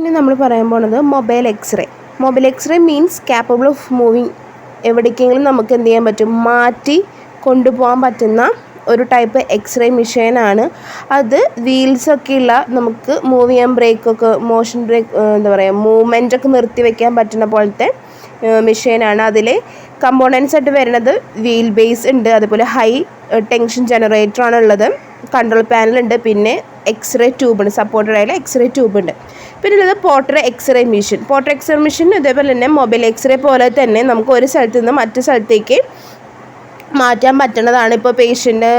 ഇനി നമ്മൾ പറയാൻ പോണത് mobile x-ray. Mobile x-ray means capable of moving. എവിടേക്കെങ്കിലും നമുക്ക് എന്ത് ചെയ്യാൻ പറ്റും, മാറ്റി കൊണ്ടുപോകാൻ പറ്റുന്ന ഒരു ടൈപ്പ് എക്സ്റേ മെഷീനാണ് അത്. വീൽസൊക്കെ ഉള്ള നമുക്ക് മൂവ് ചെയ്യാൻ ബ്രേക്കൊക്കെ, മോഷൻ ബ്രേക്ക് എന്താ പറയുക, മൂവ്മെൻറ്റൊക്കെ നിർത്തി വയ്ക്കാൻ പറ്റുന്ന പോലത്തെ മെഷീനാണ്. അതിൽ കമ്പോണൻസ് ആയിട്ട് വരുന്നത് വീൽ ബേസ് ഉണ്ട്, അതുപോലെ ഹൈ ടെൻഷൻ ജനറേറ്ററാണ് ഉള്ളത്, കൺട്രോൾ പാനലുണ്ട്, പിന്നെ എക്സ്റേ ട്യൂബുണ്ട്, സപ്പോർട്ടഡ് ആയുള്ള എക്സ്റേ ട്യൂബുണ്ട്. പിന്നെ ഉള്ളത് porter x-ray machine. Porter x-ray machine ഇതേപോലെ തന്നെ മൊബൈൽ എക്സ്റേ പോലെ തന്നെ നമുക്ക് ഒരു സ്ഥലത്ത് നിന്ന് മറ്റു സ്ഥലത്തേക്ക് മാറ്റാൻ പറ്റുന്നതാണ്. ഇപ്പോൾ പേഷ്യൻ്റ്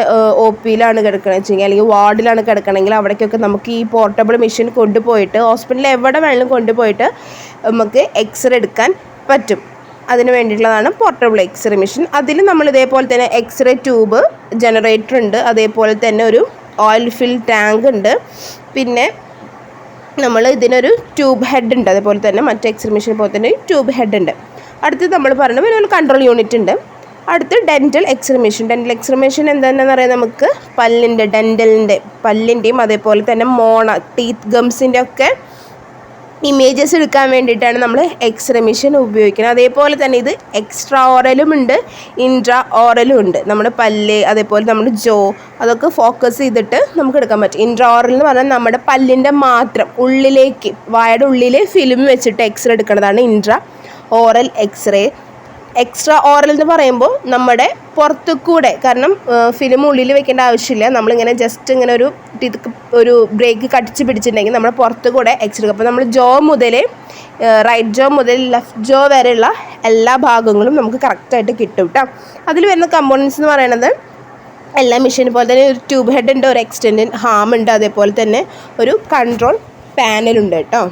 ഒ പിയിലാണ് കിടക്കണമെന്ന് വെച്ചെങ്കിൽ, അല്ലെങ്കിൽ വാർഡിലാണ് കിടക്കണമെങ്കിൽ അവിടേക്കൊക്കെ നമുക്ക് ഈ പോർട്ടബിൾ മെഷീൻ കൊണ്ടുപോയിട്ട് ഹോസ്പിറ്റലിൽ എവിടെ വേണമെങ്കിലും കൊണ്ടുപോയിട്ട് നമുക്ക് എക്സ്റേ എടുക്കാൻ പറ്റും. അതിന് വേണ്ടിയിട്ടുള്ളതാണ് പോർട്ടബിൾ എക്സ്റേ മെഷീൻ. അതിൽ നമ്മൾ ഇതേപോലെ തന്നെ എക്സ്റേ ട്യൂബ്, ജനറേറ്റർ ഉണ്ട്, അതേപോലെ തന്നെ ഒരു ഓയിൽ ഫിൽ ടാങ്ക് ഉണ്ട്, പിന്നെ നമ്മൾ ഇതിനൊരു ട്യൂബ് ഹെഡ് ഉണ്ട്, അതേപോലെ തന്നെ മറ്റേ എക്സ്റേ മെഷീൻ പോലെ തന്നെ ട്യൂബ് ഹെഡ് ഉണ്ട്. അടുത്ത് നമ്മൾ പറയുന്നത് പിന്നെ ഒരു കൺട്രോൾ യൂണിറ്റ് ഉണ്ട്. അടുത്ത് dental x-ray machine. Dental x-ray machine എന്താണെന്ന് പറയാം, നമുക്ക് പല്ലിൻ്റെയും അതേപോലെ തന്നെ ടീത്ത് ഗംസിൻ്റെ ഒക്കെ ഇമേജസ് എടുക്കാൻ വേണ്ടിയിട്ടാണ് നമ്മൾ എക്സ്റേ മെഷീൻ ഉപയോഗിക്കുന്നത്. അതേപോലെ തന്നെ ഇത് എക്സ്ട്രാ ഓറലും ഉണ്ട്, ഇൻട്രാ ഓറലും ഉണ്ട്. നമ്മുടെ പല്ല്, അതേപോലെ നമ്മുടെ അതൊക്കെ ഫോക്കസ് ചെയ്തിട്ട് നമുക്ക് എടുക്കാൻ പറ്റും. ഇൻട്രാ ഓറൽ എന്ന് പറഞ്ഞാൽ നമ്മുടെ പല്ലിൻ്റെ മാത്രം ഉള്ളിലേക്ക്, വായയുടെ ഉള്ളിൽ ഫിലിം വെച്ചിട്ട് എക്സ്റേ എടുക്കുന്നതാണ് intra oral x-ray. Extra oral എന്ന് പറയുമ്പോൾ നമ്മുടെ പുറത്തു കൂടെ, കാരണം ഫിലിം ഉള്ളിൽ വെക്കേണ്ട ആവശ്യമില്ല, നമ്മളിങ്ങനെ ജസ്റ്റ് ഇങ്ങനെ ഒരു ബ്രേക്ക് കടിച്ച് പിടിച്ചിട്ടുണ്ടെങ്കിൽ നമ്മുടെ പുറത്തു കൂടെ എക്സ്റേ. അപ്പോൾ നമ്മൾ മുതൽ റൈറ്റ് ജോ മുതൽ ലെഫ്റ്റ് ജോ വരെയുള്ള എല്ലാ ഭാഗങ്ങളും നമുക്ക് കറക്റ്റായിട്ട് കിട്ടും കേട്ടോ. അതിൽ വരുന്ന കമ്പോണൻസ് എന്ന് പറയുന്നത് എല്ലാ മെഷീൻ പോലെ തന്നെ ഒരു ട്യൂബ് ഹെഡ് ഉണ്ട്, ഒരു എക്സ്റ്റൻഡ് ഹാം ഉണ്ട്, അതേപോലെ തന്നെ ഒരു കൺട്രോൾ പാനലുണ്ട് കേട്ടോ.